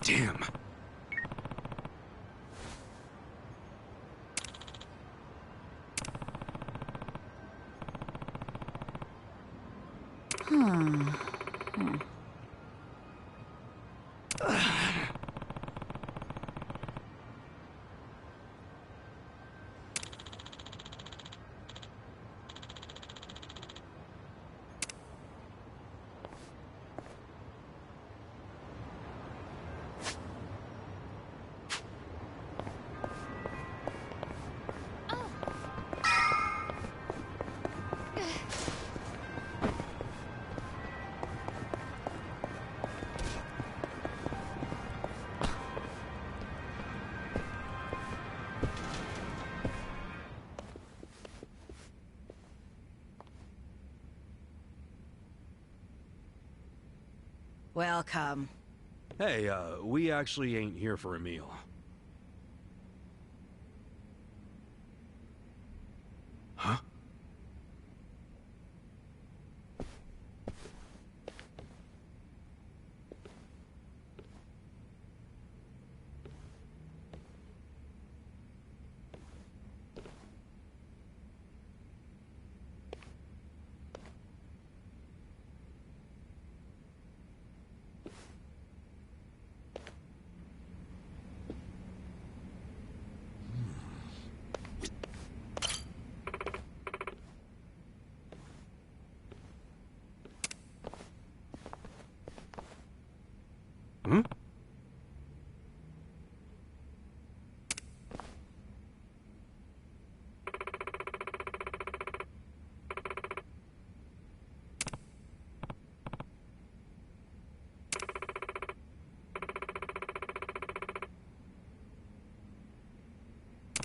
Damn. Welcome. Hey, we actually ain't here for a meal. Huh? Hmm?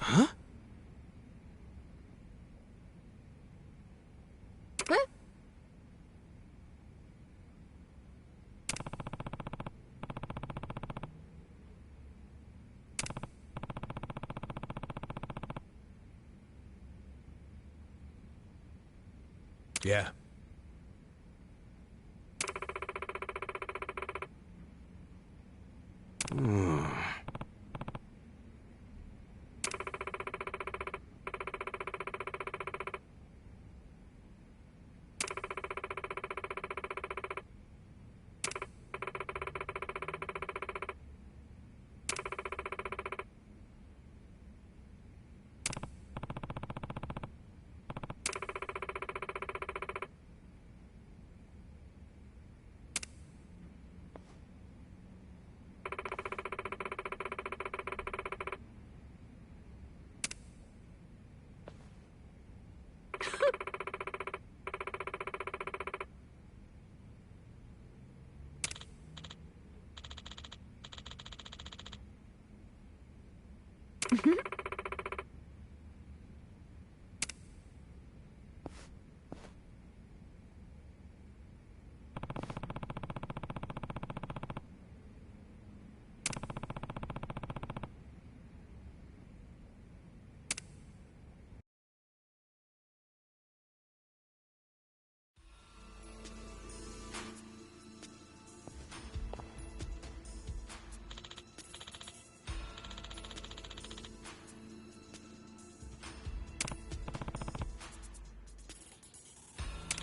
Huh? What? Yeah. Hmm.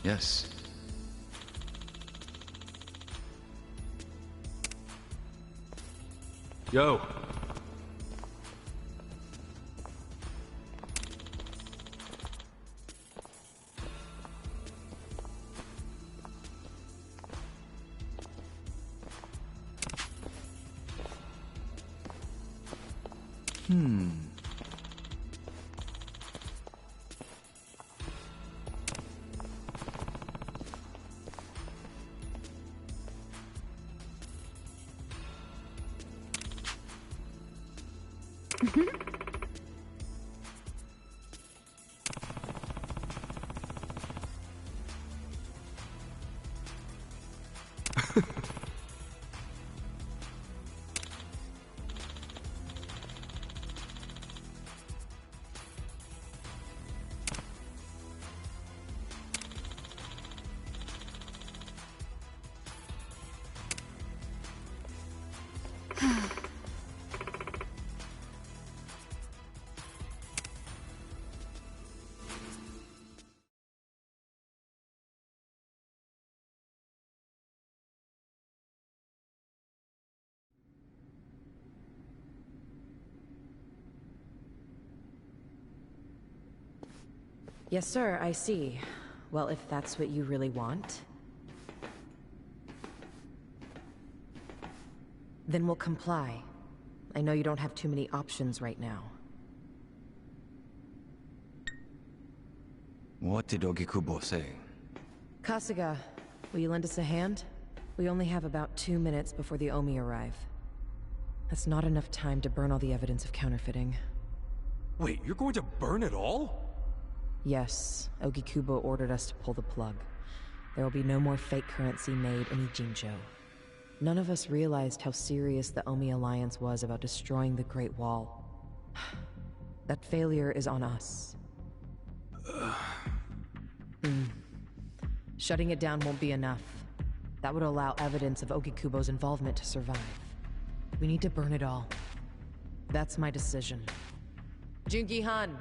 Yes. Yo. Yes, sir, I see. Well, if that's what you really want, then we'll comply. I know you don't have too many options right now. What did Ogikubo say? Kasuga, will you lend us a hand? We only have about 2 minutes before the Omi arrive. That's not enough time to burn all the evidence of counterfeiting. Wait, you're going to burn it all? Yes, Ogikubo ordered us to pull the plug. There will be no more fake currency made in Ijincho. None of us realized how serious the Omi Alliance was about destroying the Great Wall. That failure is on us. Shutting it down won't be enough. That would allow evidence of Ogikubo's involvement to survive. We need to burn it all. That's my decision. Jungi-han,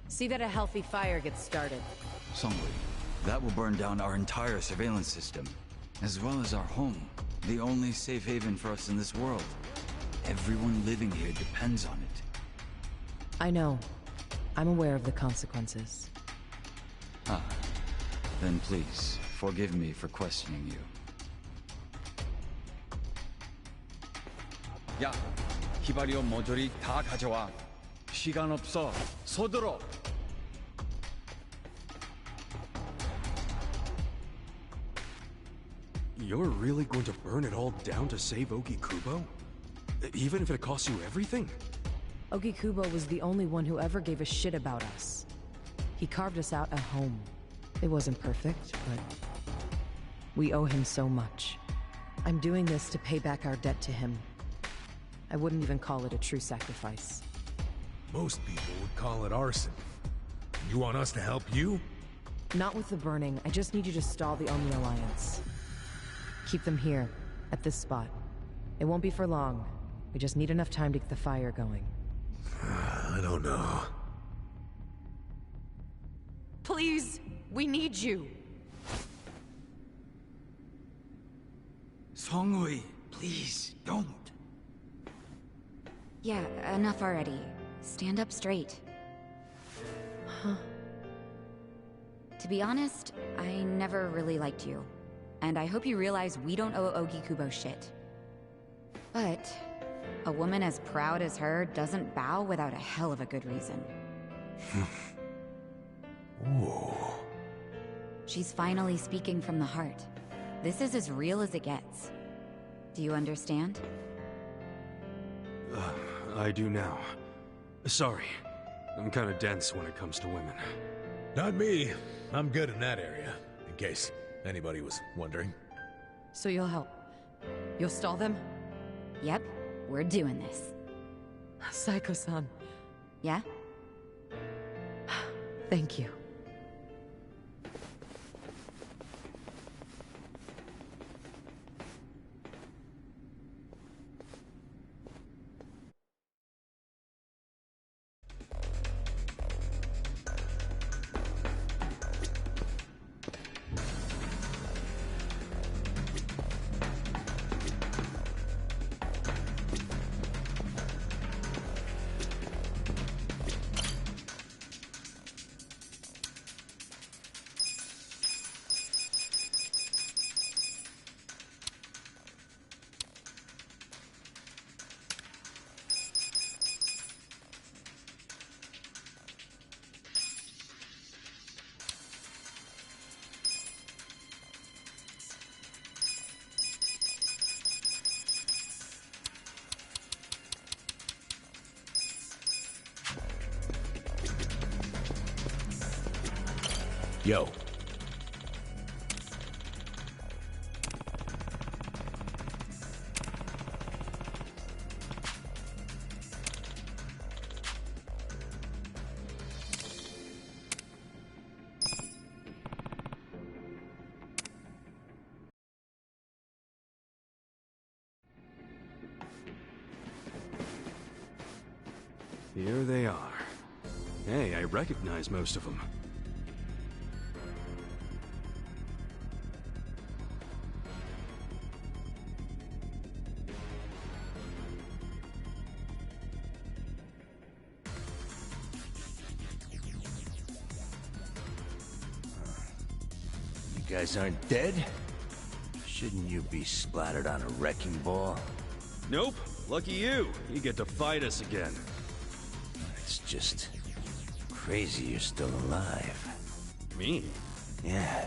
see that a healthy fire gets started. Songui, that will burn down our entire surveillance system, as well as our home, the only safe haven for us in this world. Everyone living here depends on it. I know. I'm aware of the consequences. Ah, then please, forgive me for questioning you. 야, 히바리온 모조리 다 가져와. 시간 없어. 서둘러. You're really going to burn it all down to save Ogikubo? Even if it costs you everything? Ogikubo was the only one who ever gave a shit about us. He carved us out a home. It wasn't perfect, but we owe him so much. I'm doing this to pay back our debt to him. I wouldn't even call it a true sacrifice. Most people would call it arson. You want us to help you? Not with the burning. I just need you to stall the Omi Alliance. Keep them here, at this spot. It won't be for long. We just need enough time to get the fire going. I don't know. Please! We need you! Songui, please, don't. Yeah, enough already. Stand up straight. Huh? To be honest, I never really liked you. And I hope you realize we don't owe Ogikubo shit. But a woman as proud as her doesn't bow without a hell of a good reason. Ooh. She's finally speaking from the heart. This is as real as it gets. Do you understand? I do now. Sorry. I'm kinda dense when it comes to women. Not me. I'm good in that area, in case anybody was wondering. So you'll help? You'll stall them? Yep, we're doing this. Saiko-san. Yeah? Thank you. Yo. Here they are. Hey, I recognize most of them. guys aren't dead? Shouldn't you be splattered on a wrecking ball? Nope. Lucky you. You get to fight us again. It's just crazy you're still alive. Me? Yeah,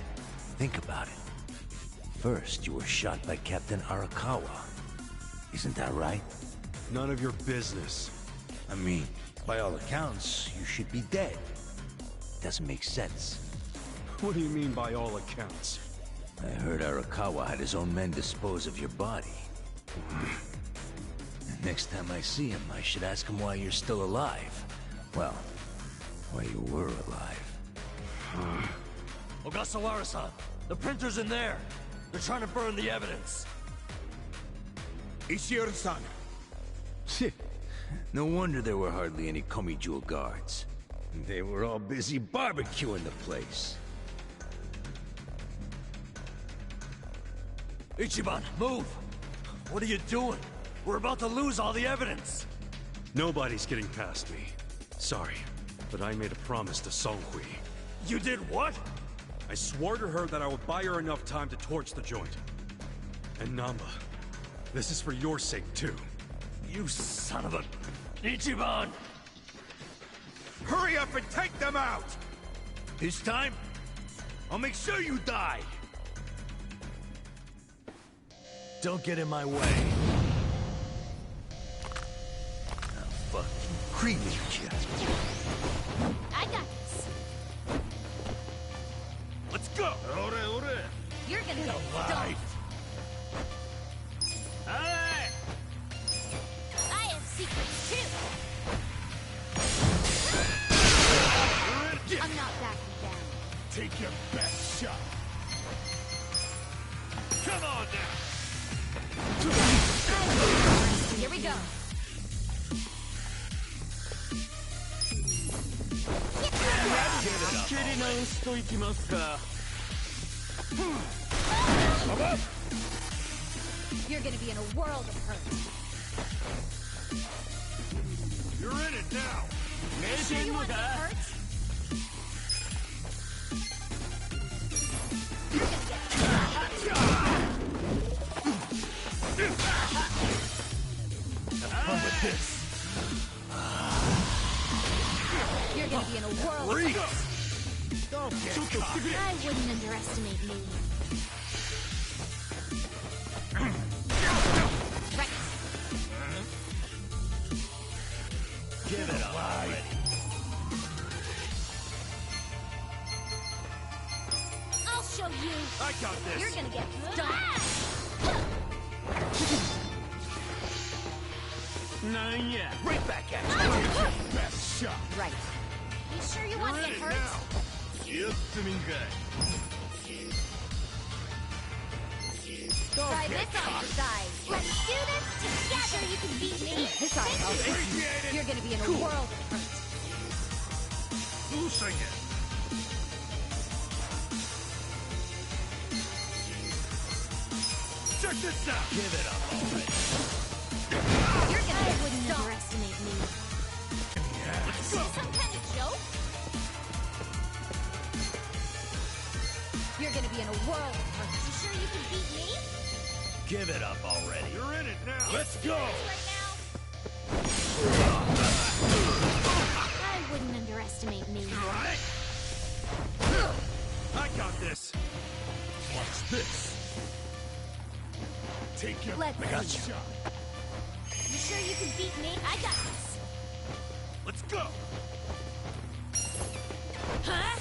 think about it. First, you were shot by Captain Arakawa. Isn't that right? None of your business. I mean, by all accounts, you should be dead. Doesn't make sense. What do you mean by all accounts? I heard Arakawa had his own men dispose of your body. Next time I see him, I should ask him why you're still alive. Well, why you were alive. Ogasawara-san, the printer's in there. They're trying to burn the evidence. Ishiura-san. No wonder there were hardly any Komijul guards. They were all busy barbecuing the place. Ichiban, move! What are you doing? We're about to lose all the evidence! Nobody's getting past me. Sorry, but I made a promise to Songhui. You did what? I swore to her that I would buy her enough time to torch the joint. And Namba, this is for your sake too. You son of a... Ichiban! Hurry up and take them out! This time, I'll make sure you die! Don't get in my way. Now fucking cremate you. I got this. Let's go! You're gonna get Alive! stoned. Hey! I have secrets too. I'm not backing down. Take your best shot. Come on now! Here we go. You're gonna be in a world of hurt. You're in it now! Sure you want to get hurt? You're gonna get with this! You're gonna be in a world of hurt. Don't get caught! I wouldn't underestimate me. Right. Give it up already! I'll show you. I got this! You're gonna get stomped. Right back at you! Best shot! Right. You sure you want to get hurt? Try this exercise. Let's do this together. Sure you can beat me? This ought to help. You're gonna be in a world of hurt. Losing it! Check this out! Give it up already! You're gonna I wouldn't underestimate me. Let's go! Some kind of joke? You're gonna be in a world of hurt. You sure you can beat me? Give it up already! You're in it now! Let's go! Right now? I wouldn't underestimate me. I got this! Watch this! Take your Let's best shot! You sure you can beat me? I got this. Let's go! Huh?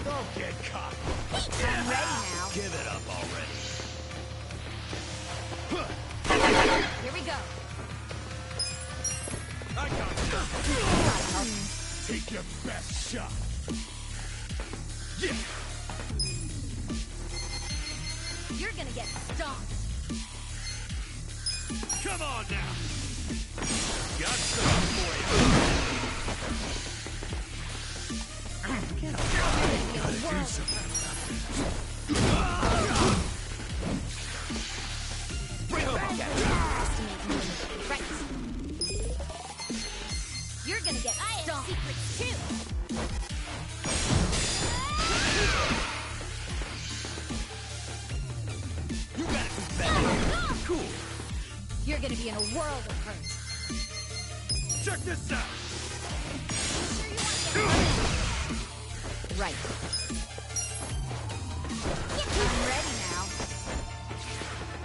Don't get caught! I'm ready now. Give it up already! Here we go. I got this! Take your best shot! Yeah! You're gonna get stomped. Come on now! Got something for you! Gotta do something. Right. You're gonna get stomped. Secrets too. You're gonna be in a world of hurt. Check this out! Right. I'm ready now.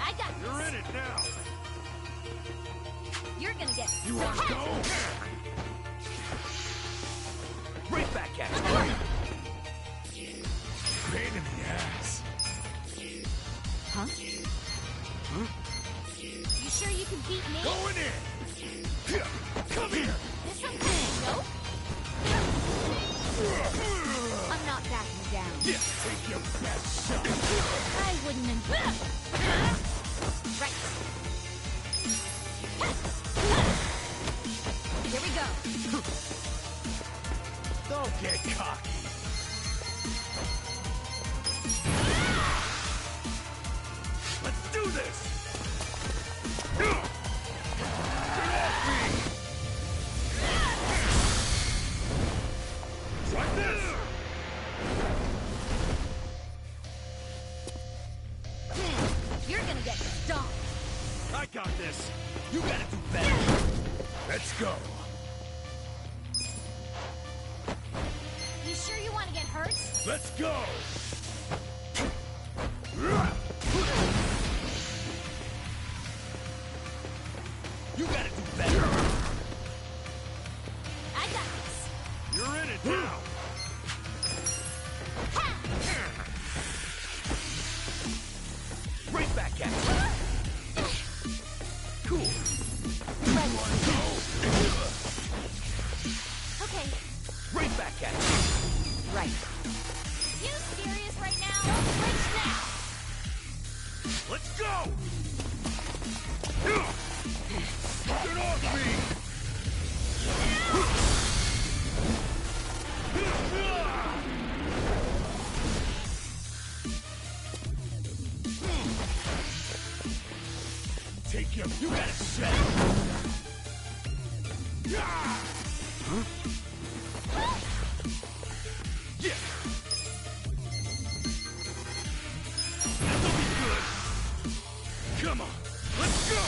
I got this. You're in it now! You're gonna get You want to go? Right back at you. Pain in the ass. Huh? You sure you can beat me? Going in! Come here! This some kind of joke? I'm not backing down. Yeah, take your best shot. I wouldn't Right. Here we go. Don't get cocky. Let's do this! Get off me! Try this! You're gonna get stomped. I got this! You gotta do better. Let's go. You sure you want to get hurt? Let's go! You gotta do better. I got this. You're in it now! Right back at you. Cool. Okay. Right back at you. Right. You serious right now? Don't flinch now. Let's go! Get off me! Take your you gotta shut. Yeah! This'll be good! Come on, let's go!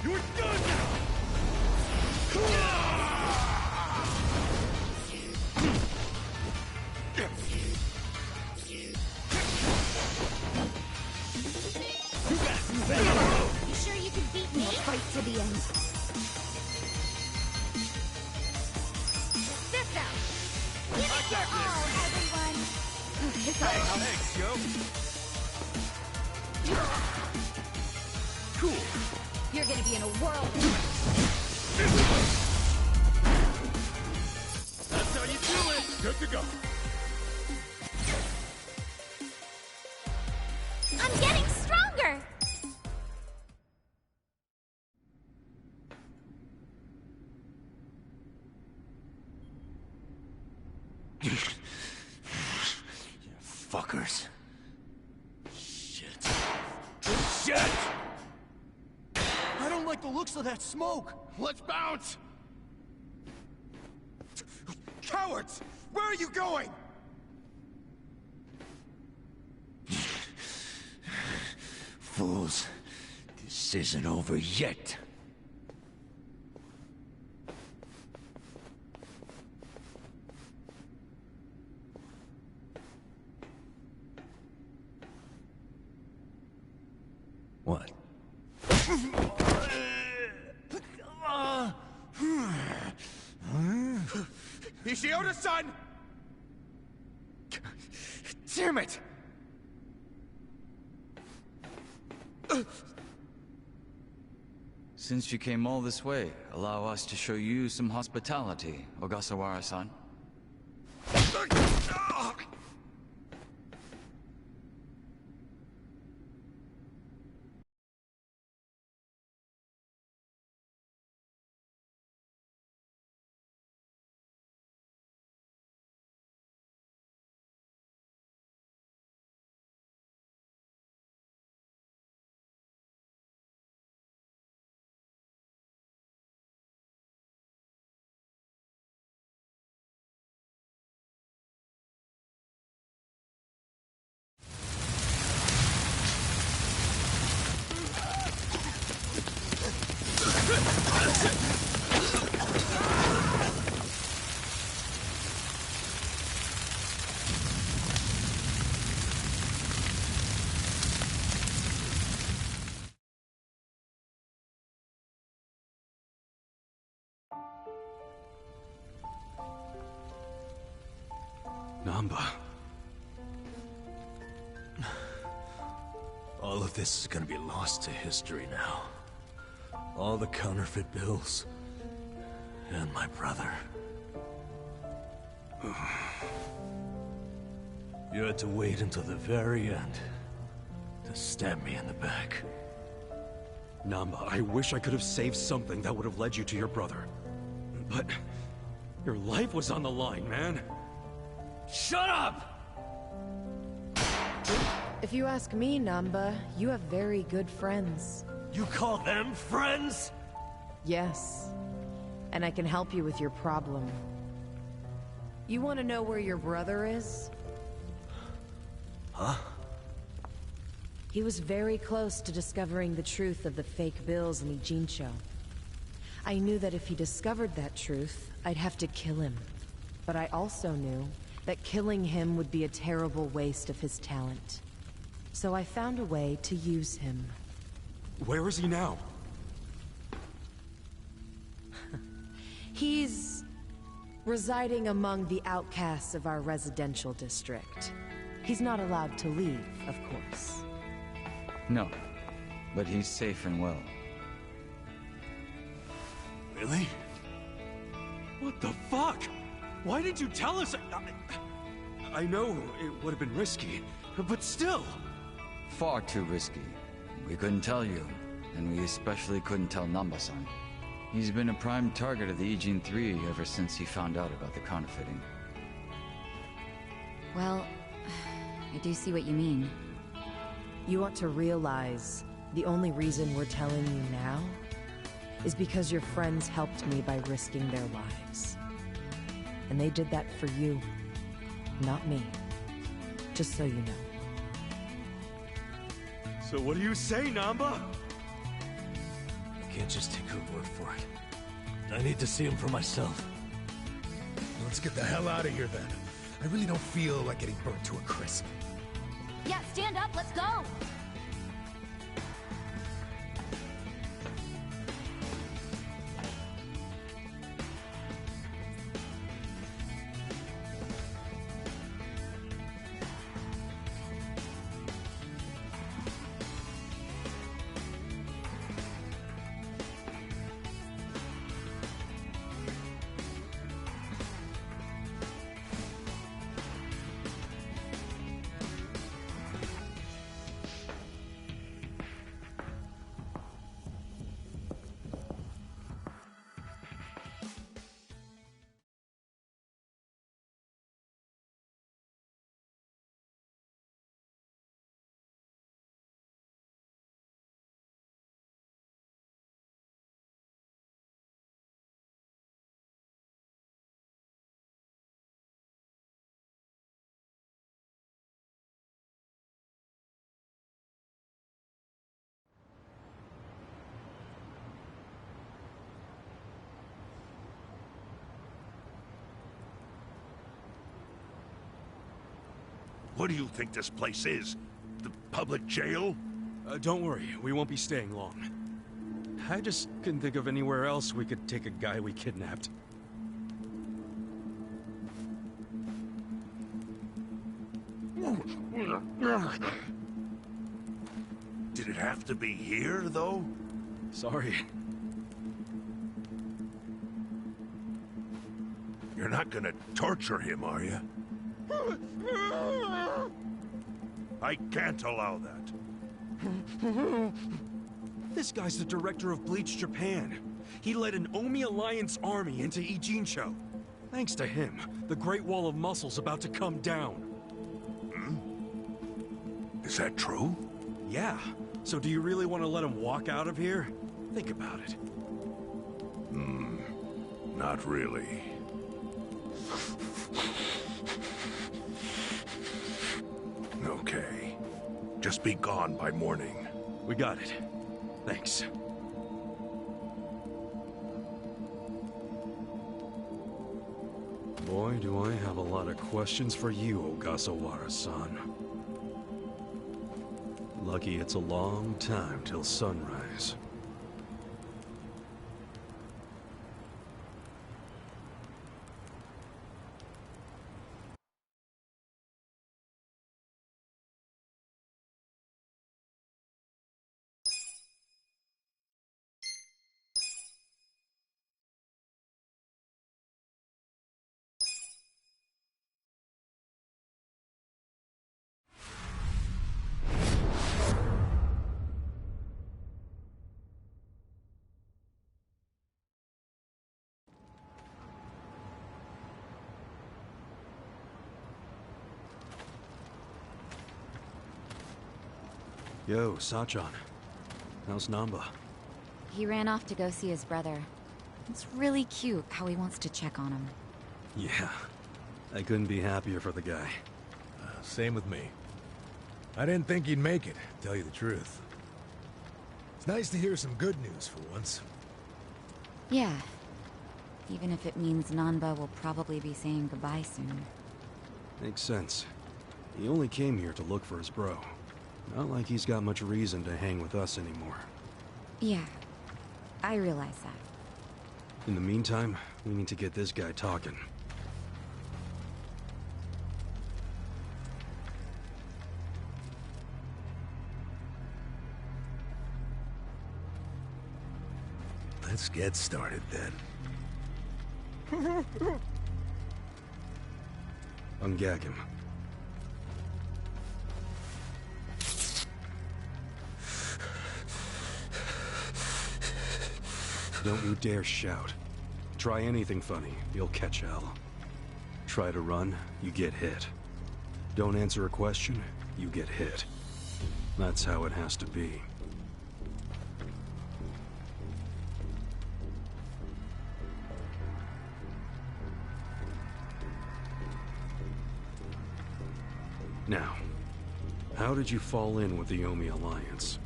You're done now! You sure you can beat me? Fight to the end. This out. Give I it got your all, everyone. Thanks, Joe! Cool. You're gonna be in a world. That's how you do it! Good to go. I'm getting stronger. Fuckers. Shit. Shit! I don't like the looks of that smoke. Let's bounce! Cowards! Where are you going? Fools. This isn't over yet. What? Ishioda-san! Damn it! Since you came all this way, allow us to show you some hospitality, Ogasawara-san. Namba. All of this is gonna be lost to history now. All the counterfeit bills. And my brother. You had to wait until the very end to stab me in the back. Namba, I wish I could have saved something that would have led you to your brother. But your life was on the line, man. Shut up! If you ask me, Namba, you have very good friends. You call them friends? Yes. And I can help you with your problem. You want to know where your brother is? Huh? He was very close to discovering the truth of the fake bills in Ijincho. I knew that if he discovered that truth, I'd have to kill him. But I also knew that killing him would be a terrible waste of his talent. So I found a way to use him. Where is he now? He's residing among the outcasts of our residential district. He's not allowed to leave, of course. No, but he's safe and well. Really? What the fuck? Why didn't you tell us? I know it would have been risky, but still. Far too risky. We couldn't tell you, and we especially couldn't tell Namba-san. He's been a prime target of the Ijin 3 ever since he found out about the counterfeiting. Well, I do see what you mean. You want to realize the only reason we're telling you now is because your friends helped me by risking their lives. And they did that for you, not me. Just so you know. So what do you say, Namba? I can't just take her word for it. I need to see him for myself. Let's get the hell out of here then. I really don't feel like getting burnt to a crisp. Yeah, stand up, let's go! What do you think this place is? The public jail? Don't worry, we won't be staying long. I just couldn't think of anywhere else we could take a guy we kidnapped. Did it have to be here, though? Sorry. You're not gonna torture him, are you? I can't allow that. This guy's the director of Bleach Japan. He led an Omi Alliance army into Ijincho. Thanks to him, the Great Wall of Muscle's about to come down. Hmm? Is that true? Yeah. So do you really want to let him walk out of here? Think about it. Not really. Okay. Just be gone by morning. We got it. Thanks. Boy, do I have a lot of questions for you, Ogasawara-san. Lucky it's a long time till sunrise. Yo, Sachan. How's Namba? He ran off to go see his brother. It's really cute how he wants to check on him. Yeah, I couldn't be happier for the guy. Same with me. I didn't think he'd make it, to tell you the truth. It's nice to hear some good news for once. Yeah. Even if it means Nanba will probably be saying goodbye soon. Makes sense. He only came here to look for his bro. Not like he's got much reason to hang with us anymore. Yeah, I realize that. In the meantime, we need to get this guy talking. Let's get started then. Ungag him. Don't you dare shout. Try anything funny, you'll catch hell. Try to run, you get hit. Don't answer a question, you get hit. That's how it has to be. Now, how did you fall in with the Omi Alliance?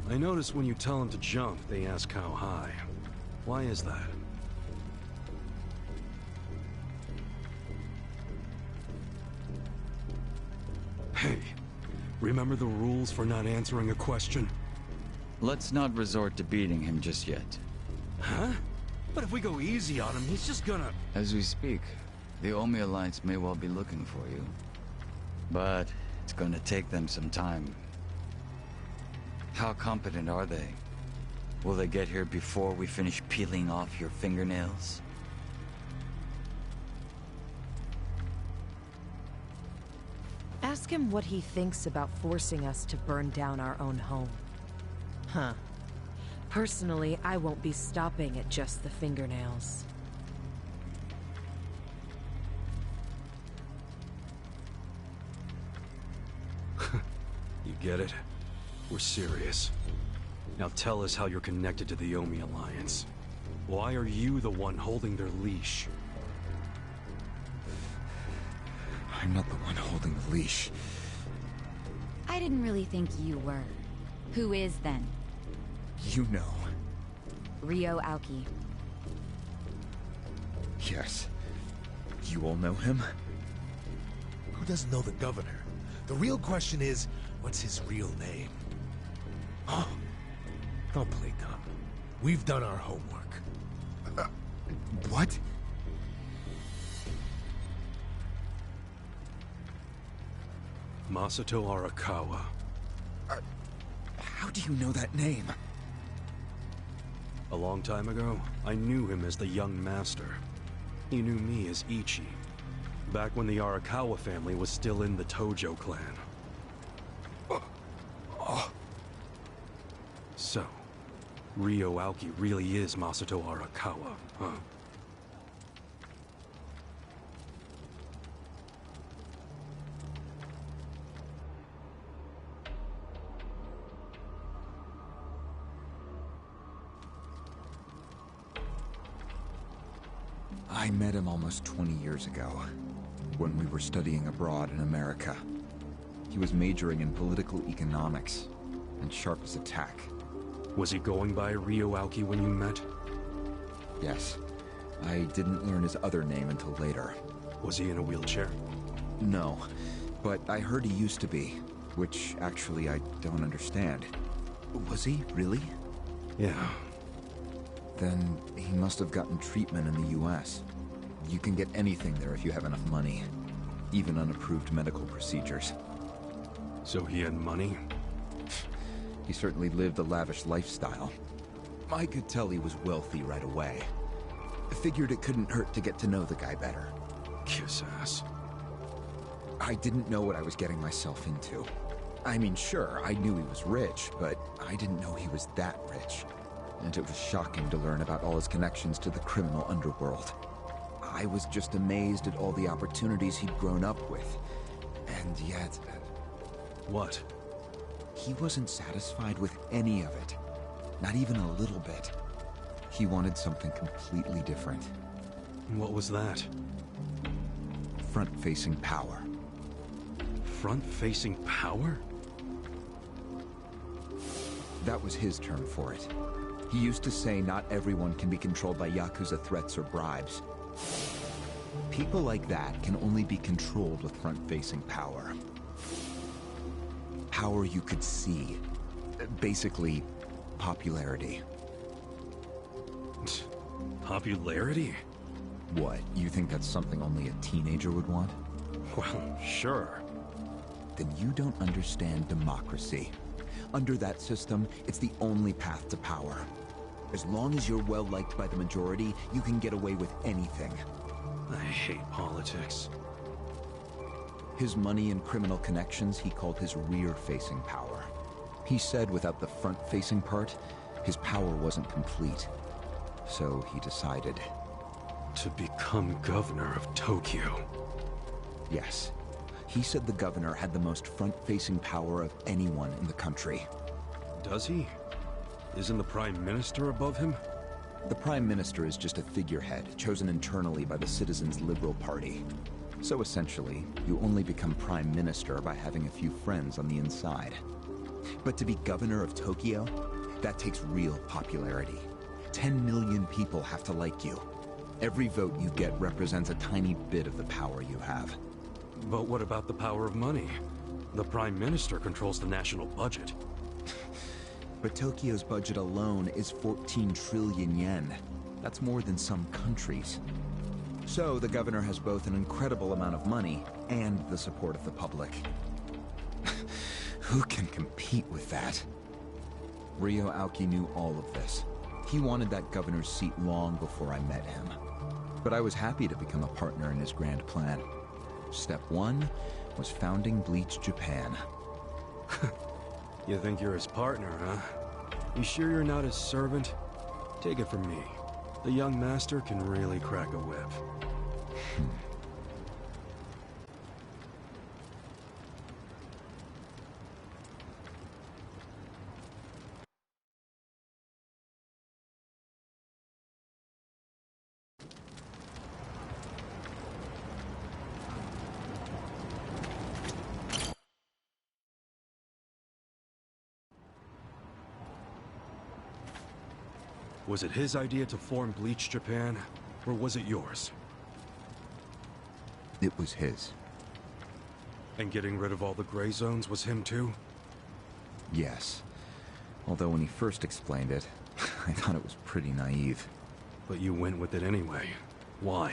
I notice when you tell them to jump, they ask how high. Why is that? Hey, remember the rules for not answering a question? Let's not resort to beating him just yet. Huh? But if we go easy on him, he's just gonna... As we speak, the Omi Alliance may well be looking for you. But it's gonna take them some time. How competent are they? Will they get here before we finish peeling off your fingernails? Ask him what he thinks about forcing us to burn down our own home. Huh. Personally, I won't be stopping at just the fingernails. You get it? We're serious. Now tell us how you're connected to the Omi Alliance. Why are you the one holding their leash? I'm not the one holding the leash. I didn't really think you were. Who is then? You know. Ryo Aoki. Yes. You all know him? Who doesn't know the governor? The real question is, what's his real name? Oh, don't play dumb. We've done our homework. What? Masato Arakawa. How do you know that name? A long time ago, I knew him as the young master. He knew me as Ichi. Back when the Arakawa family was still in the Tojo clan. So, Ryo Aoki really is Masato Arakawa, huh? I met him almost 20 years ago, when we were studying abroad in America. He was majoring in political economics, and sharp as a tack. Was he going by Ryo Aoki when you met? Yes. I didn't learn his other name until later. Was he in a wheelchair? No, but I heard he used to be, which actually I don't understand. Was he, really? Yeah. Then he must have gotten treatment in the US. You can get anything there if you have enough money. Even unapproved medical procedures. So he had money? He certainly lived a lavish lifestyle. I could tell he was wealthy right away. I figured it couldn't hurt to get to know the guy better. Kiss ass. I didn't know what I was getting myself into. I mean, sure, I knew he was rich, but I didn't know he was that rich. And it was shocking to learn about all his connections to the criminal underworld. I was just amazed at all the opportunities he'd grown up with. And yet... What? He wasn't satisfied with any of it. Not even a little bit. He wanted something completely different. What was that? Front-facing power. Front-facing power? That was his term for it. He used to say not everyone can be controlled by Yakuza threats or bribes. People like that can only be controlled with front-facing power. Power you could see. Basically, popularity. Popularity? What, you think that's something only a teenager would want? Well, sure. Then you don't understand democracy. Under that system, it's the only path to power. As long as you're well-liked by the majority, you can get away with anything. I hate politics. His money and criminal connections he called his rear-facing power. He said without the front-facing part, his power wasn't complete. So he decided... to become governor of Tokyo. Yes. He said the governor had the most front-facing power of anyone in the country. Does he? Isn't the Prime Minister above him? The Prime Minister is just a figurehead, chosen internally by the Citizens' Liberal Party. So essentially, you only become Prime Minister by having a few friends on the inside. But to be governor of Tokyo, that takes real popularity. 10 million people have to like you. Every vote you get represents a tiny bit of the power you have. But what about the power of money? The Prime Minister controls the national budget. But Tokyo's budget alone is 14 trillion yen. That's more than some countries. So the governor has both an incredible amount of money and the support of the public. Who can compete with that? Ryo Aoki knew all of this. He wanted that governor's seat long before I met him. But I was happy to become a partner in his grand plan. Step 1 was founding Bleach Japan. You think you're his partner, huh? You sure you're not his servant? Take it from me. The young master can really crack a whip. Was it his idea to form Bleach Japan, or was it yours? It was his. And getting rid of all the gray zones was him too? Yes. Although when he first explained it, I thought it was pretty naive. But you went with it anyway. Why?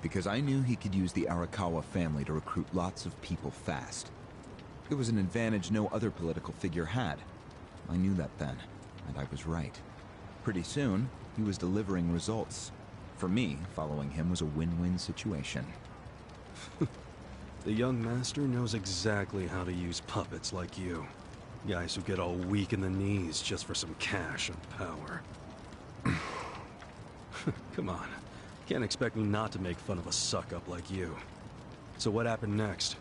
Because I knew he could use the Arakawa family to recruit lots of people fast. It was an advantage no other political figure had. I knew that then, and I was right. Pretty soon, he was delivering results. For me, following him was a win-win situation. The young master knows exactly how to use puppets like you. Guys who get all weak in the knees just for some cash and power. Come on. Can't expect me not to make fun of a suck-up like you. So what happened next?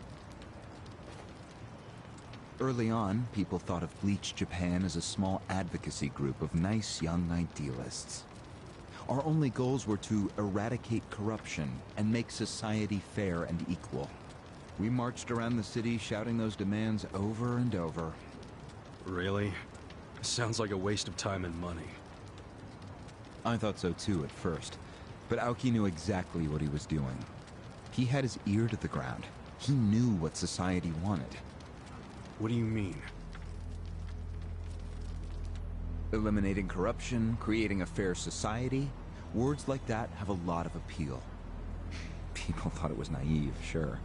Early on, people thought of Bleach Japan as a small advocacy group of nice young idealists. Our only goals were to eradicate corruption and make society fair and equal. We marched around the city shouting those demands over and over. Really? Sounds like a waste of time and money. I thought so too at first, But Aoki knew exactly what he was doing. He had his ear to the ground. He knew what society wanted. What do you mean? Eliminating corruption, creating a fair society, words like that have a lot of appeal. People thought it was naive, sure,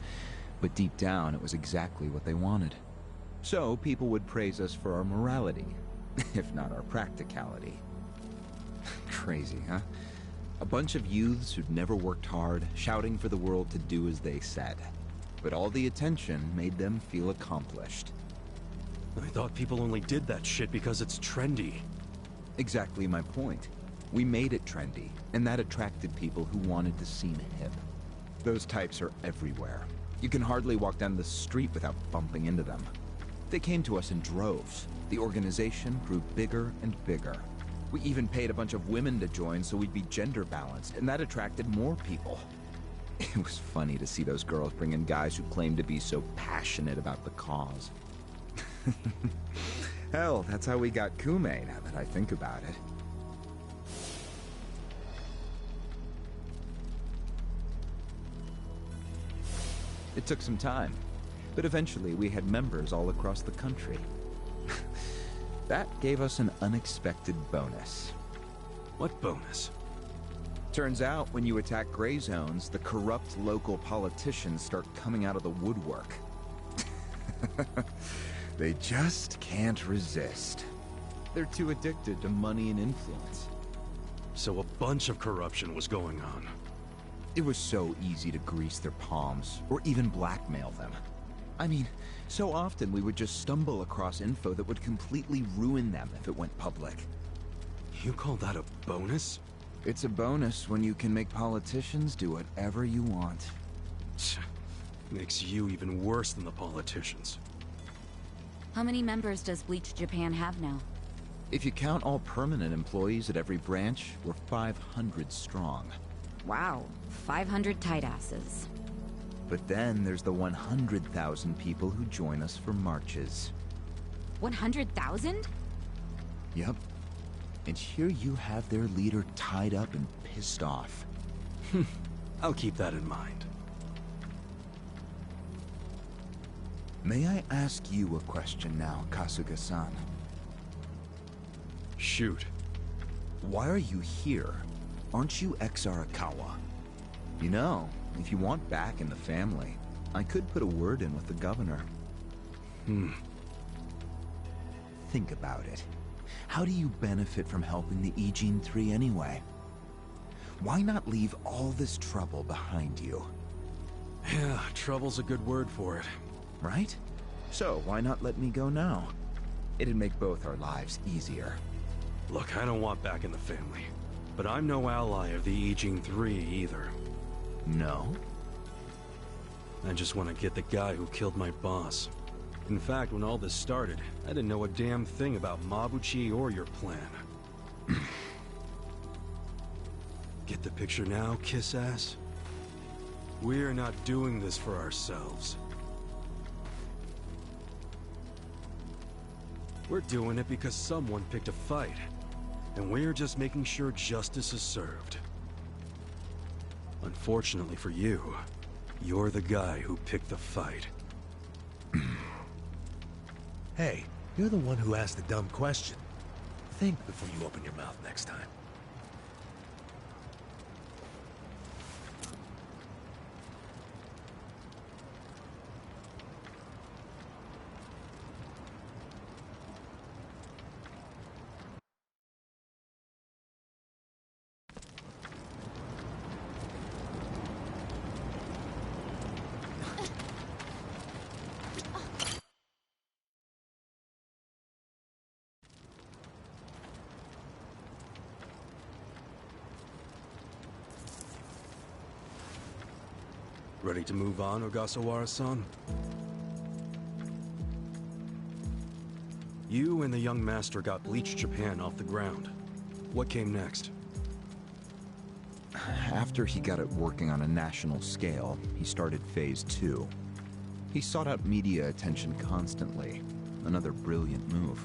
but deep down it was exactly what they wanted. So people would praise us for our morality, if not our practicality. Crazy, huh? A bunch of youths who'd never worked hard, shouting for the world to do as they said. But all the attention made them feel accomplished. I thought people only did that shit because it's trendy. Exactly my point. We made it trendy, and that attracted people who wanted to seem hip. Those types are everywhere. You can hardly walk down the street without bumping into them. They came to us in droves. The organization grew bigger and bigger. We even paid a bunch of women to join so we'd be gender balanced, and that attracted more people. It was funny to see those girls bring in guys who claimed to be so passionate about the cause. Hell, that's how we got Kume, now that I think about it. It took some time, but eventually we had members all across the country. That gave us an unexpected bonus. What bonus? Turns out, when you attack gray zones, the corrupt local politicians start coming out of the woodwork. They just can't resist. They're too addicted to money and influence. So a bunch of corruption was going on. It was so easy to grease their palms, or even blackmail them. I mean, so often we would just stumble across info that would completely ruin them if it went public. You call that a bonus? It's a bonus when you can make politicians do whatever you want. Makes you even worse than the politicians. How many members does Bleach Japan have now? If you count all permanent employees at every branch, we're 500 strong. Wow, 500 tight asses. But then there's the 100,000 people who join us for marches. 100,000? Yep. And here you have their leader tied up and pissed off. I'll keep that in mind. May I ask you a question now, Kasuga-san? Shoot. Why are you here? Aren't you ex-Arakawa? You know, if you want back in the family, I could put a word in with the governor. Think about it. How do you benefit from helping the Ijin 3 anyway? Why not leave all this trouble behind you? Yeah, trouble's a good word for it. Right? So why not let me go now? It'd make both our lives easier. Look, I don't want back in the family. But I'm no ally of the Ijin 3 either. No? I just want to get the guy who killed my boss. In fact, when all this started, I didn't know a damn thing about Mabuchi or your plan. Get the picture now, kiss ass? We're not doing this for ourselves. We're doing it because someone picked a fight. And we're just making sure justice is served. Unfortunately for you, you're the guy who picked the fight. Hey, you're the one who asked the dumb question. Think before you open your mouth next time. Ready to move on, Ogasawara-san? You and the young master got Bleach Japan off the ground. What came next? After he got it working on a national scale, he started Phase 2. He sought out media attention constantly. Another brilliant move.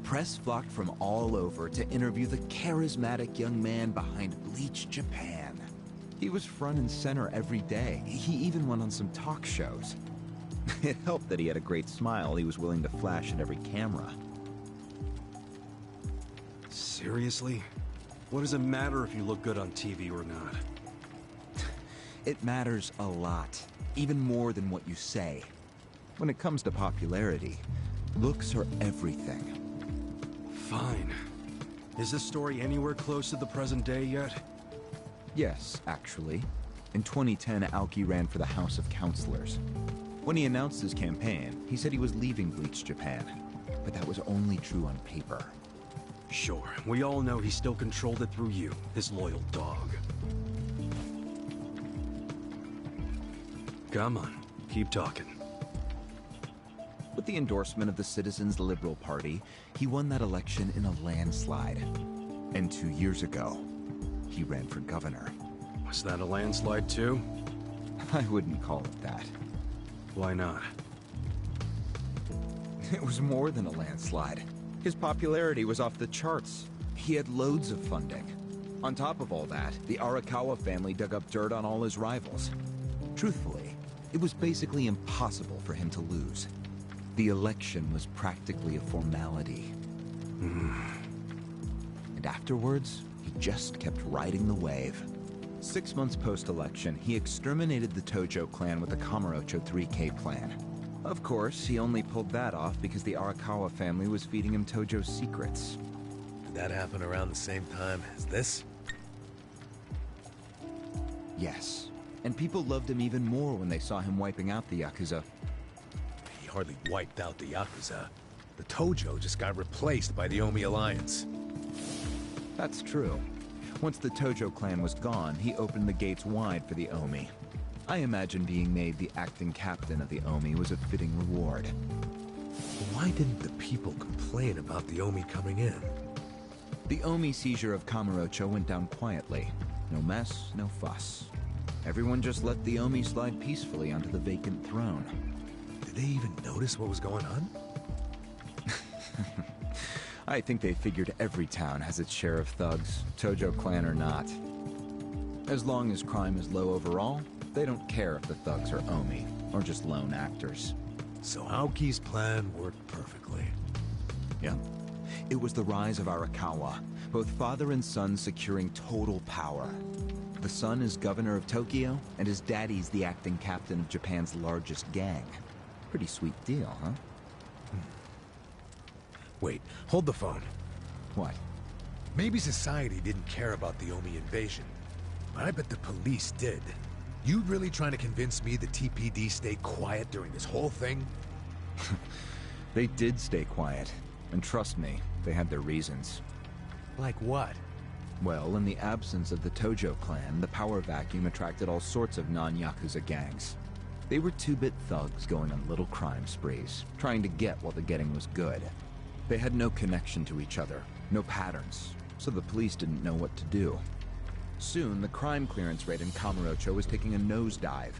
Press flocked from all over to interview the charismatic young man behind Bleach Japan. He was front and center every day. He even went on some talk shows. It helped that he had a great smile he was willing to flash at every camera. Seriously? What does it matter if you look good on TV or not? It matters a lot, even more than what you say. When it comes to popularity, looks are everything. Fine. Is this story anywhere close to the present day yet? Yes, actually. In 2010, Aoki ran for the House of Councilors. When he announced his campaign, he said he was leaving Bleach Japan. But that was only true on paper. Sure, we all know he still controlled it through you, his loyal dog. Come on, keep talking. With the endorsement of the Citizens' Liberal Party, he won that election in a landslide. And 2 years ago, he ran for governor. Was that a landslide too? I wouldn't call it that. Why not? It was more than a landslide. His popularity was off the charts. He had loads of funding. On top of all that, the Arakawa family dug up dirt on all his rivals. Truthfully, it was basically impossible for him to lose. The election was practically a formality. And afterwards, he just kept riding the wave. 6 months post-election, he exterminated the Tojo clan with the Kamurocho 3K plan. Of course, he only pulled that off because the Arakawa family was feeding him Tojo's secrets. Did that happen around the same time as this? Yes. And people loved him even more when they saw him wiping out the Yakuza. He hardly wiped out the Yakuza. The Tojo just got replaced by the Omi Alliance. That's true. Once the Tojo clan was gone, he opened the gates wide for the Omi. I imagine being made the acting captain of the Omi was a fitting reward. Why didn't the people complain about the Omi coming in? The Omi seizure of Kamurocho went down quietly. No mess, no fuss. Everyone just let the Omi slide peacefully onto the vacant throne. Did they even notice what was going on? I think they figured every town has its share of thugs, Tojo clan or not. As long as crime is low overall, they don't care if the thugs are Omi, or just lone actors. So Aoki's plan worked perfectly. Yeah. It was the rise of Arakawa, both father and son securing total power. The son is governor of Tokyo, and his daddy's the acting captain of Japan's largest gang. Pretty sweet deal, huh? Wait, hold the phone. What? Maybe society didn't care about the Omi invasion, but I bet the police did. You really trying to convince me the TPD stayed quiet during this whole thing? They did stay quiet, and trust me, they had their reasons. Like what? Well, in the absence of the Tojo clan, the power vacuum attracted all sorts of non-Yakuza gangs. They were two-bit thugs going on little crime sprees, trying to get while the getting was good. They had no connection to each other, no patterns, so the police didn't know what to do. Soon, the crime clearance rate in Kamurocho was taking a nosedive.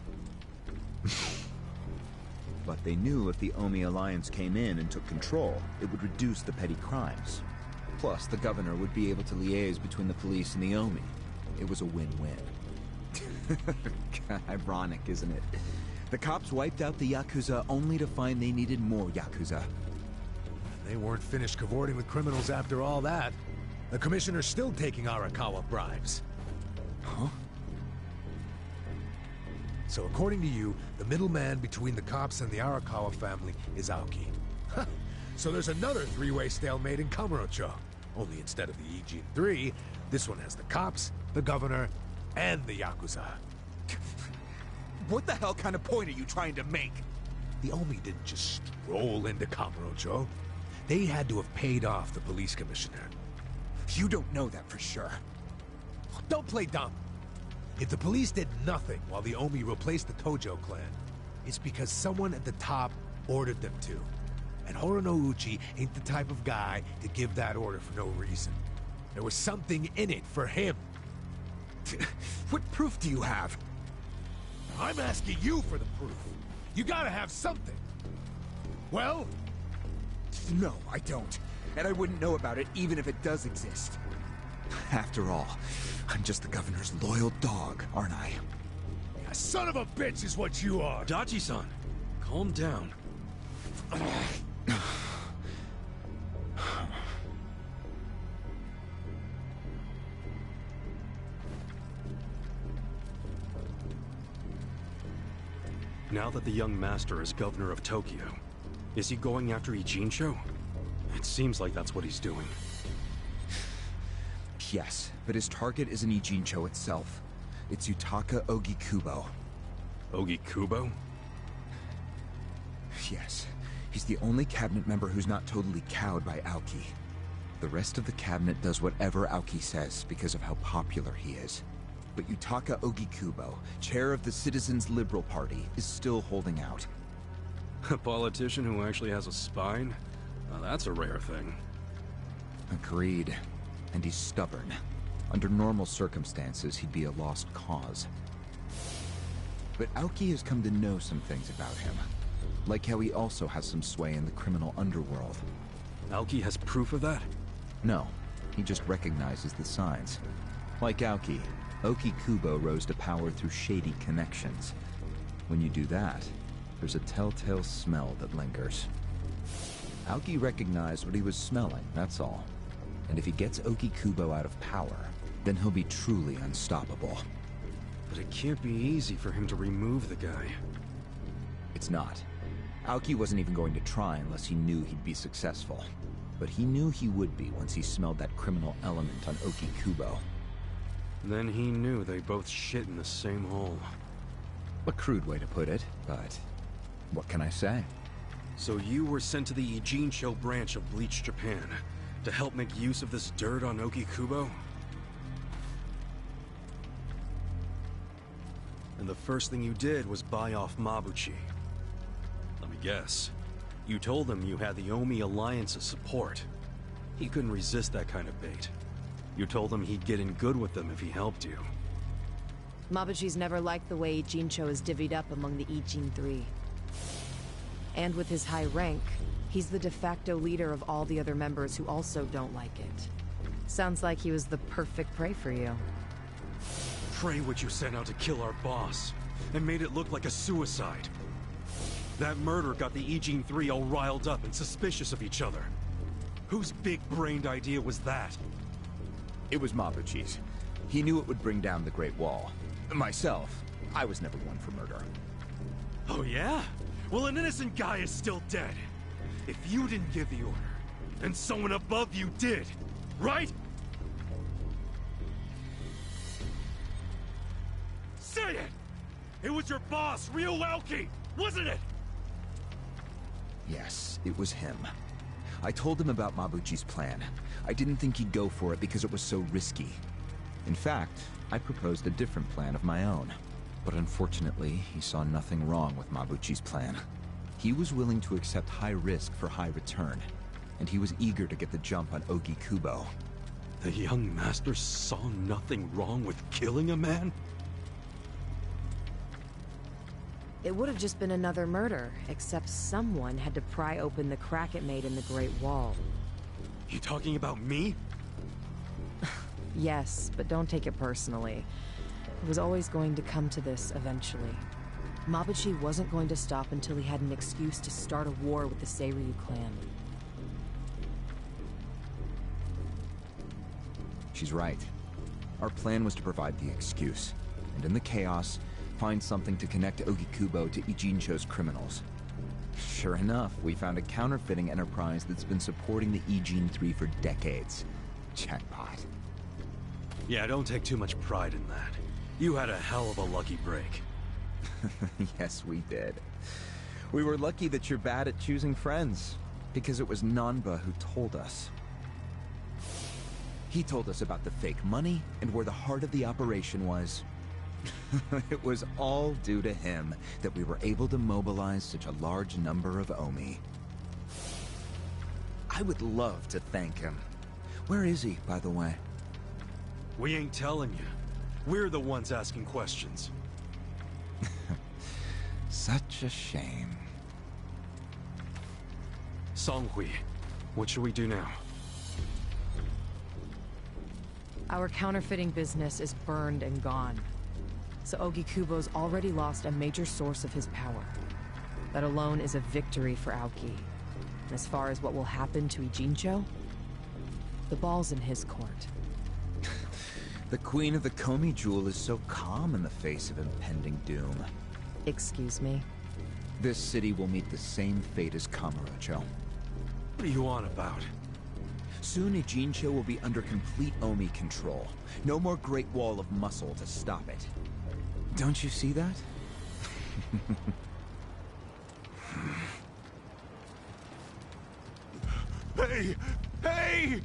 But they knew if the Omi Alliance came in and took control, it would reduce the petty crimes. Plus, the governor would be able to liaise between the police and the Omi. It was a win-win. Ironic, isn't it? The cops wiped out the Yakuza only to find they needed more Yakuza. They weren't finished cavorting with criminals after all that. The commissioner's still taking Arakawa bribes. Huh? So according to you, the middleman between the cops and the Arakawa family is Aoki. So there's another three-way stalemate in Kamurocho. Only instead of the Ijin 3, this one has the cops, the governor, and the Yakuza. What the hell kind of point are you trying to make? The Omi didn't just stroll into Kamurocho. They had to have paid off the police commissioner. You don't know that for sure. Don't play dumb. If the police did nothing while the Omi replaced the Tojo clan, it's because someone at the top ordered them to. And Horonouchi ain't the type of guy to give that order for no reason. There was something in it for him. What proof do you have? I'm asking you for the proof. You gotta have something. Well? No, I don't. And I wouldn't know about it even if it does exist. After all, I'm just the governor's loyal dog, aren't I? A son of a bitch is what you are! Dachi-san, calm down. Now that the young master is governor of Tokyo, is he going after Ijincho? It seems like that's what he's doing. Yes, but his target isn't Ijincho itself. It's Yutaka Ogikubo. Ogikubo? Yes. He's the only cabinet member who's not totally cowed by Aoki. The rest of the cabinet does whatever Aoki says because of how popular he is. But Yutaka Ogikubo, chair of the Citizens Liberal Party, is still holding out. A politician who actually has a spine? Now that's a rare thing. Agreed. And he's stubborn. Under normal circumstances, he'd be a lost cause. But Aoki has come to know some things about him. Like how he also has some sway in the criminal underworld. Aoki has proof of that? No. He just recognizes the signs. Like Aoki, Ogikubo rose to power through shady connections. When you do that, there's a telltale smell that lingers. Aoki recognized what he was smelling, that's all. And if he gets Ogikubo out of power, then he'll be truly unstoppable. But it can't be easy for him to remove the guy. It's not. Aoki wasn't even going to try unless he knew he'd be successful. But he knew he would be once he smelled that criminal element on Ogikubo. Then he knew they both shit in the same hole. A crude way to put it, but what can I say? So you were sent to the Ijincho branch of Bleach Japan to help make use of this dirt on Ogikubo? And the first thing you did was buy off Mabuchi. Let me guess. You told him you had the Omi Alliance's support. He couldn't resist that kind of bait. You told him he'd get in good with them if he helped you. Mabuchi's never liked the way Ijincho is divvied up among the Ijin Three. And with his high rank, he's the de facto leader of all the other members who also don't like it. Sounds like he was the perfect prey for you. Prey what you sent out to kill our boss, and made it look like a suicide. That murder got the Ijin Three all riled up and suspicious of each other. Whose big-brained idea was that? It was Mabuchi's. He knew it would bring down the Great Wall. Myself, I was never one for murder. Oh yeah? Well, an innocent guy is still dead. If you didn't give the order, then someone above you did, right? Say it! It was your boss, Ryuoki, wasn't it? Yes, it was him. I told him about Mabuchi's plan. I didn't think he'd go for it because it was so risky. In fact, I proposed a different plan of my own. But unfortunately, he saw nothing wrong with Mabuchi's plan. He was willing to accept high risk for high return, and he was eager to get the jump on Ogikubo. The young master saw nothing wrong with killing a man? It would have just been another murder, except someone had to pry open the crack it made in the Great Wall. You talking about me? Yes, but don't take it personally. It was always going to come to this eventually. Mabuchi wasn't going to stop until he had an excuse to start a war with the Seiryu clan. She's right. Our plan was to provide the excuse, and in the chaos, find something to connect Ogikubo to Ijincho's criminals. Sure enough, we found a counterfeiting enterprise that's been supporting the Ijin Three for decades. Jackpot. Yeah, don't take too much pride in that. You had a hell of a lucky break. Yes, we did. We were lucky that you're bad at choosing friends, because it was Nanba who told us. He told us about the fake money and where the heart of the operation was. It was all due to him that we were able to mobilize such a large number of Omi. I would love to thank him. Where is he, by the way? We ain't telling you. We're the ones asking questions. Such a shame. Songhui, what should we do now? Our counterfeiting business is burned and gone. So Ogi Kubo's already lost a major source of his power. That alone is a victory for Aoki. And as far as what will happen to Ijincho, the ball's in his court. The Queen of the Komi Jewel is so calm in the face of impending doom. Excuse me? This city will meet the same fate as Kamurocho. What are you on about? Soon Ijincho will be under complete Omi control. No more Great Wall of Muscle to stop it. Don't you see that? Hey! Hey!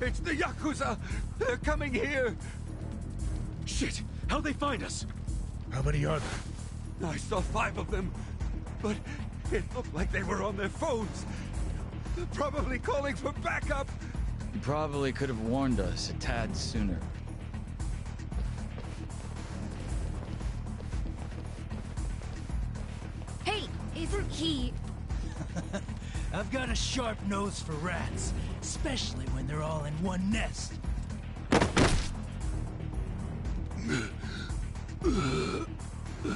It's the Yakuza! They're coming here! Shit! How'd they find us? How many are there? I saw 5 of them, but it looked like they were on their phones. They're probably calling for backup. You probably could have warned us a tad sooner. Hey, isn't he... I've got a sharp nose for rats, especially when they're all in one nest.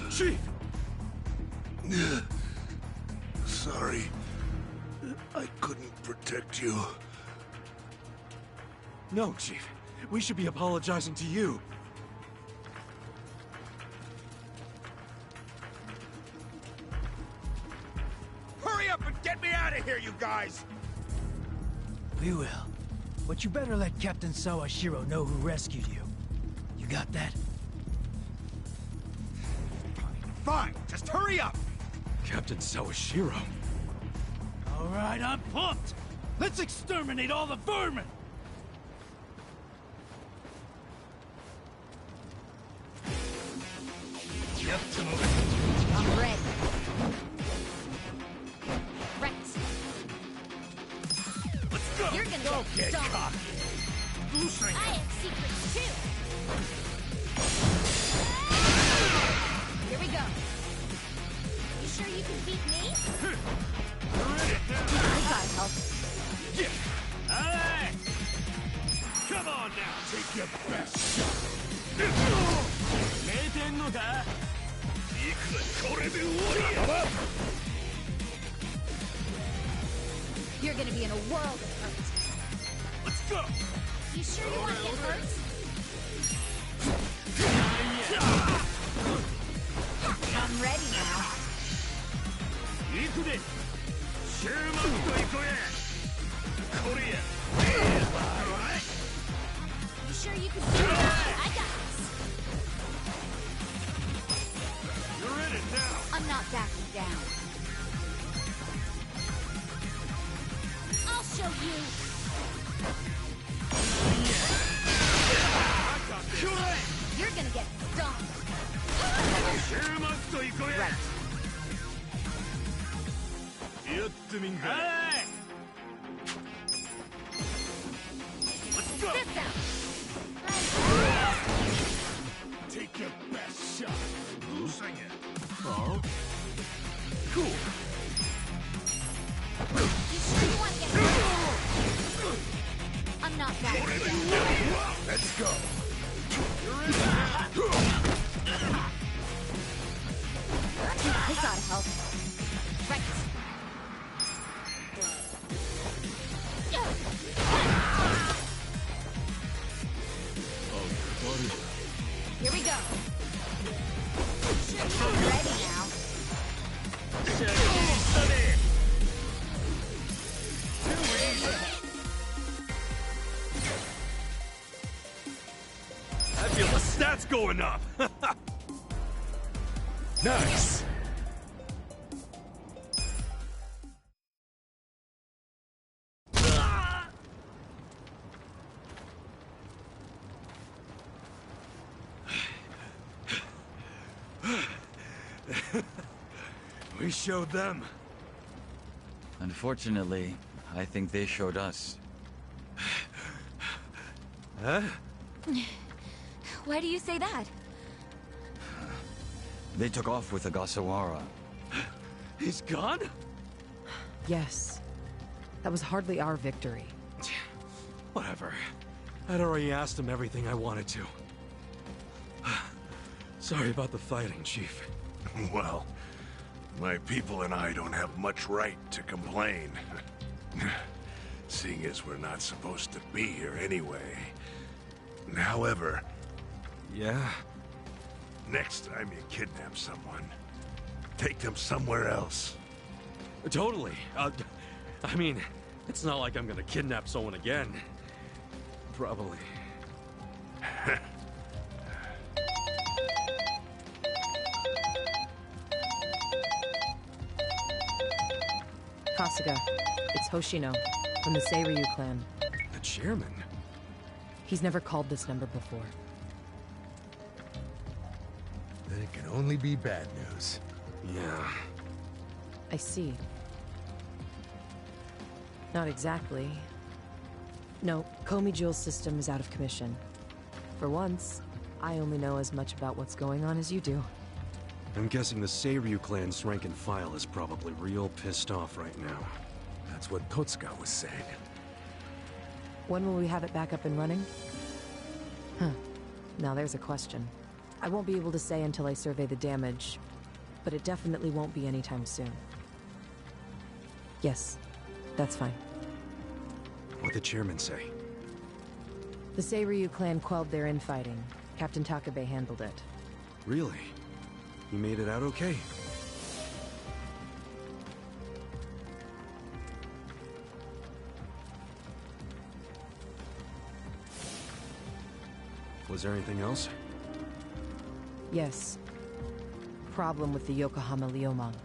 Chief! Sorry. I couldn't protect you. No, Chief. We should be apologizing to you. Hurry up and get me out of here, you guys! We will. But you better let Captain Sawashiro know who rescued you. You got that? Fine, just hurry up! Captain Sawashiro. All right, I'm pumped! Let's exterminate all the vermin! I'm ready. Right. Let's go! You're gonna Don't get get dumped. cocky! Loosening I have secrets too. Here we go. You sure you can beat me? I gotta help. Hey! Come on now, take your best shot! You're gonna be in a world of hurt. Let's go! You sure you want to get hurt? I'm ready now. You sure you can beat me? I got this. You're in it now! I'm not backing down. I'll show you. You're gonna get stomped. Right. Hey! Let's go! This out. Take your best shot! Losing it! Oh? Cool! You sure you want to get hurt? I'm not backing down. Let's go! I gotta help. Right. Here we go. I'm ready now. I feel the stats going up! Nice! We showed them. Unfortunately, I think they showed us. Huh? Why do you say that? They took off with Ogasawara. He's gone? Yes. That was hardly our victory. Whatever. I'd already asked him everything I wanted to. Sorry about the fighting, Chief. Well, my people and I don't have much right to complain. Seeing as we're not supposed to be here anyway. However... Yeah? Next time you kidnap someone, take them somewhere else. Totally. I mean, it's not like I'm gonna kidnap someone again. Probably. Kasuga, it's Hoshino, from the Seiryu clan. The chairman? He's never called this number before. Then it can only be bad news. Yeah. I see. Not exactly. No, Komi Jewel's system is out of commission. For once, I only know as much about what's going on as you do. I'm guessing the Seiryu clan's rank and file is probably real pissed off right now. That's what Totsuka was saying. When will we have it back up and running? Huh. Now there's a question. I won't be able to say until I survey the damage, but it definitely won't be anytime soon. Yes, that's fine. What'd the chairman say? The Seiryu clan quelled their infighting. Captain Takabe handled it. Really? He made it out okay? Was there anything else? Yes. Problem with the Yokohama Liomang.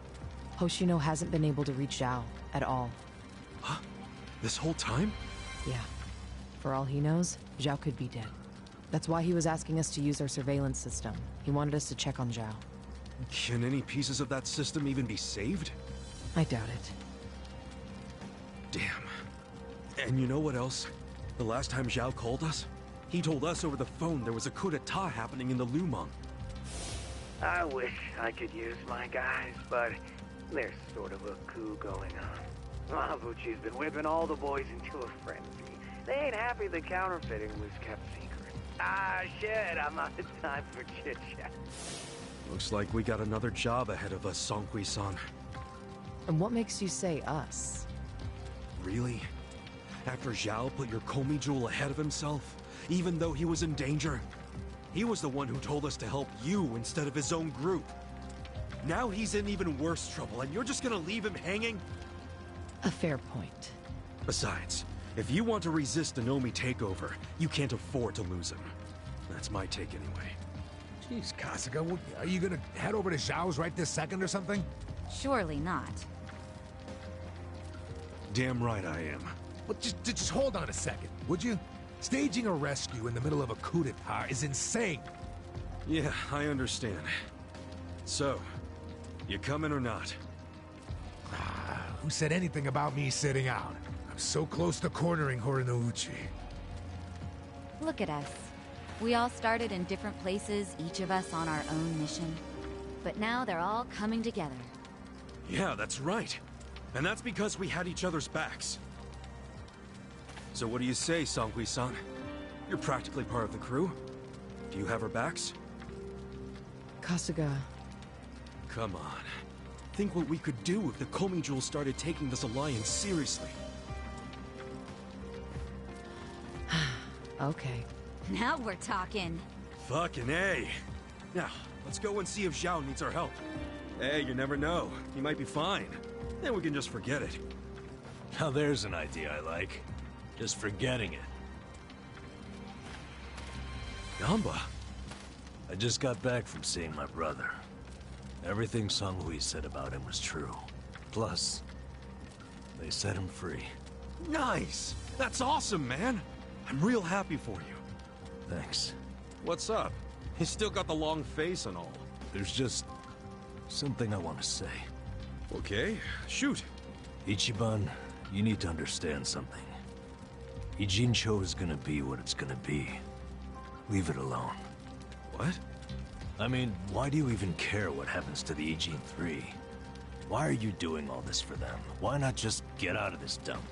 Hoshino hasn't been able to reach Zhao at all. Huh? This whole time? Yeah. For all he knows, Zhao could be dead. That's why he was asking us to use our surveillance system. He wanted us to check on Zhao. Can any pieces of that system even be saved? I doubt it. Damn. And you know what else? The last time Zhao called us, he told us over the phone there was a coup d'etat happening in the Lumang. I wish I could use my guys, but there's sort of a coup going on. Mabuchi's been whipping all the boys into a frenzy. They ain't happy the counterfeiting was kept secret. Ah, shit, I'm out of time for chit-chat. Looks like we got another job ahead of us, Songhui-san. And what makes you say us? Really? After Zhao put your Komi Jewel ahead of himself, even though he was in danger? He was the one who told us to help you instead of his own group. Now he's in even worse trouble, and you're just gonna leave him hanging? A fair point. Besides, if you want to resist an Omi takeover, you can't afford to lose him. That's my take anyway. Jeez, Kasuga, are you gonna head over to Zhao's right this second or something? Surely not. Damn right I am. Well, just hold on a second, would you? Staging a rescue in the middle of a coup d'etat is insane. Yeah, I understand. So, you coming or not? Who said anything about me sitting out? I'm so close to cornering Horinouchi. Look at us. We all started in different places, each of us on our own mission. But now they're all coming together. Yeah, that's right. And that's because we had each other's backs. So what do you say, Songhui-san? You're practically part of the crew. Do you have our backs? Kasuga. Come on. Think what we could do if the Komi Jewel started taking this alliance seriously. Okay. Now we're talking. Fucking A. Now, let's go and see if Zhao needs our help. Hey, you never know. He might be fine. Then we can just forget it. Now there's an idea I like. Just forgetting it. Gamba? I just got back from seeing my brother. Everything Songhui said about him was true. Plus, they set him free. Nice! That's awesome, man! I'm real happy for you. Thanks. What's up? He's still got the long face and all. There's just something I want to say. Okay, shoot. Ichiban, you need to understand something. Ijincho is gonna be what it's gonna be. Leave it alone. What? I mean, why do you even care what happens to the Ijin 3? Why are you doing all this for them? Why not just get out of this dump?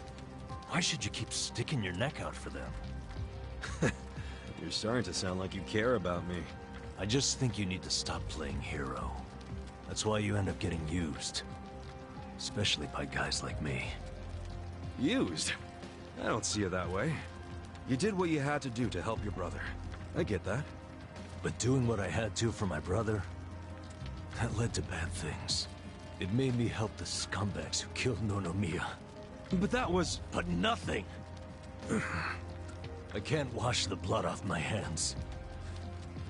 Why should you keep sticking your neck out for them? You're starting to sound like you care about me. I just think you need to stop playing hero. That's why you end up getting used. Especially by guys like me. Used? I don't see it that way. You did what you had to do to help your brother. I get that. But doing what I had to for my brother, that led to bad things. It made me help the scumbags who killed Nonomiya. But that was... But nothing! I can't wash the blood off my hands.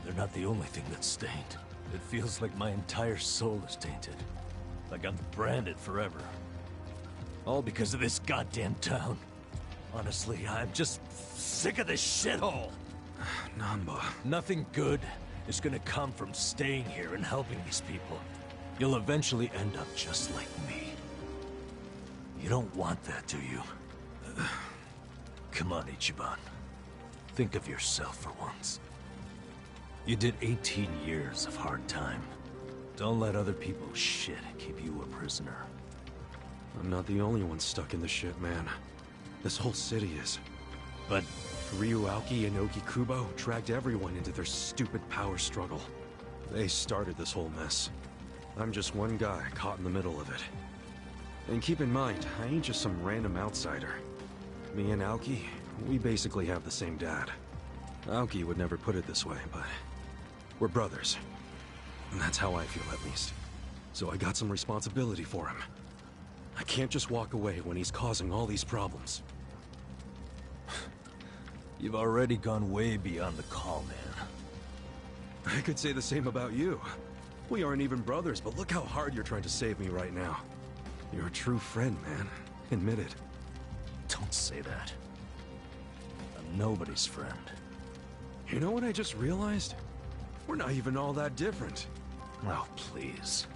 They're not the only thing that's stained. It feels like my entire soul is tainted. Like I'm branded forever. All because of this goddamn town. Honestly, I'm just sick of this shithole! Namba... Nothing good is gonna come from staying here and helping these people. You'll eventually end up just like me. You don't want that, do you? Come on, Ichiban. Think of yourself for once. You did 18 years of hard time. Don't let other people's shit keep you a prisoner. I'm not the only one stuck in the shit, man. This whole city is. But Ryuauki and Okikubo dragged everyone into their stupid power struggle. They started this whole mess. I'm just one guy caught in the middle of it. And keep in mind, I ain't just some random outsider. Me and Aoki, we basically have the same dad. Aoki would never put it this way, but we're brothers. And that's how I feel, at least. So I got some responsibility for him. I can't just walk away when he's causing all these problems. You've already gone way beyond the call, man. I could say the same about you. We aren't even brothers, but look how hard you're trying to save me right now. You're a true friend, man. Admit it. Don't say that. I'm nobody's friend. You know what I just realized? We're not even all that different. Oh, please.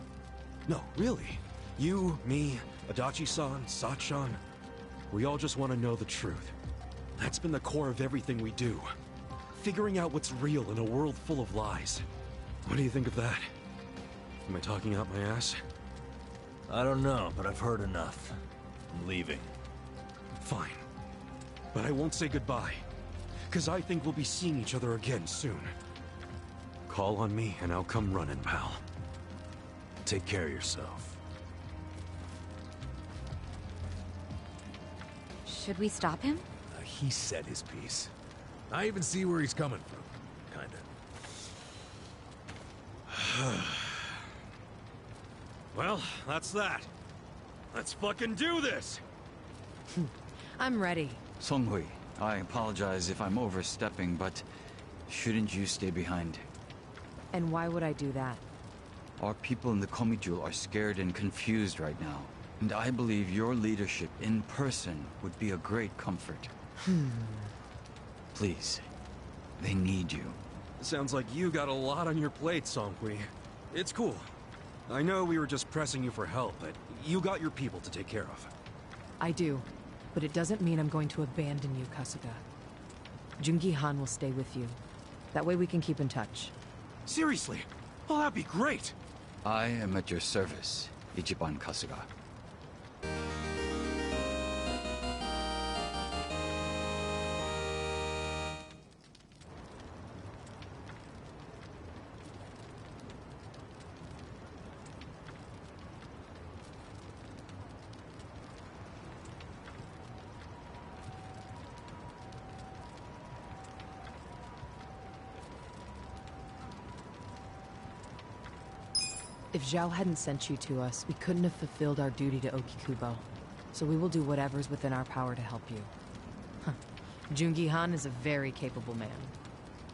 No, really. You, me, Adachi-san, Sachan. We all just want to know the truth. That's been the core of everything we do. Figuring out what's real in a world full of lies. What do you think of that? Am I talking out my ass? I don't know, but I've heard enough. I'm leaving. Fine. But I won't say goodbye. Because I think we'll be seeing each other again soon. Call on me and I'll come running, pal. Take care of yourself. Should we stop him? He said his piece. I even see where he's coming from. Kinda. Well, that's that. Let's fucking do this! I'm ready. Songhui, I apologize if I'm overstepping, but shouldn't you stay behind? And why would I do that? Our people in the Komijul are scared and confused right now, and I believe your leadership in person would be a great comfort. Please, they need you. Sounds like you got a lot on your plate, Songhui. It's cool. I know we were just pressing you for help, but you got your people to take care of. I do, but it doesn't mean I'm going to abandon you, Kasuga. Jungi-han will stay with you. That way we can keep in touch. Seriously? Oh, that'd be great! I am at your service, Ichiban Kasuga. If Zhao hadn't sent you to us, we couldn't have fulfilled our duty to Okikubo. So we will do whatever's within our power to help you. Huh. Jungi-han is a very capable man.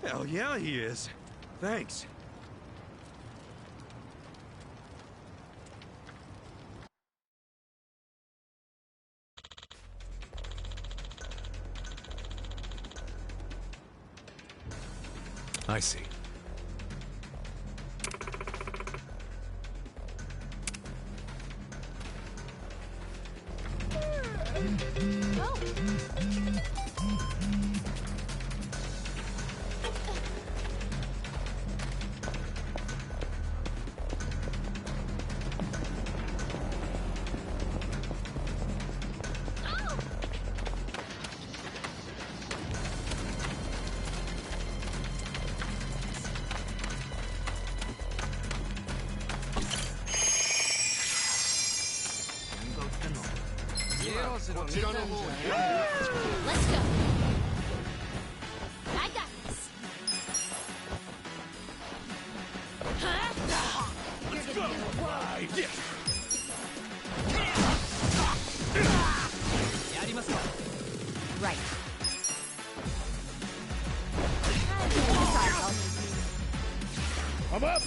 Hell yeah, he is. Thanks. I see. Let's go. I got this. You're gonna be in a world. Right. I'm up!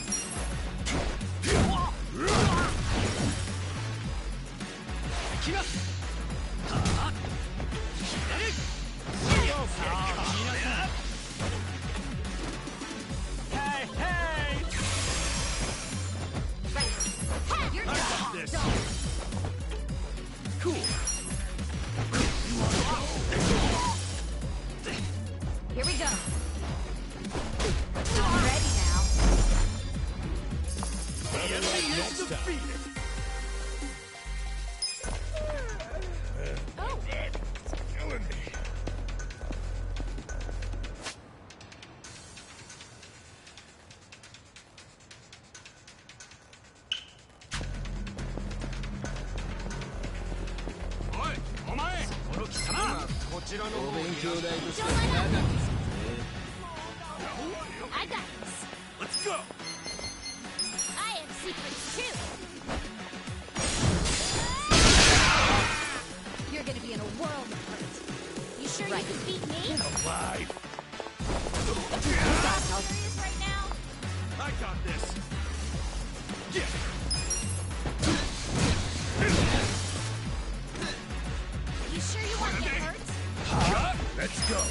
Hey, hey! Right. You're this. Cool. Here we go. I'm ready now. Next time. Oh. It's killing me. I got this. Let's go! I have secrets too. You're gonna be in a world of hurt. You sure you can beat me? Alive! Serious right now? I got this! You sure you want to get hurt? Let's go!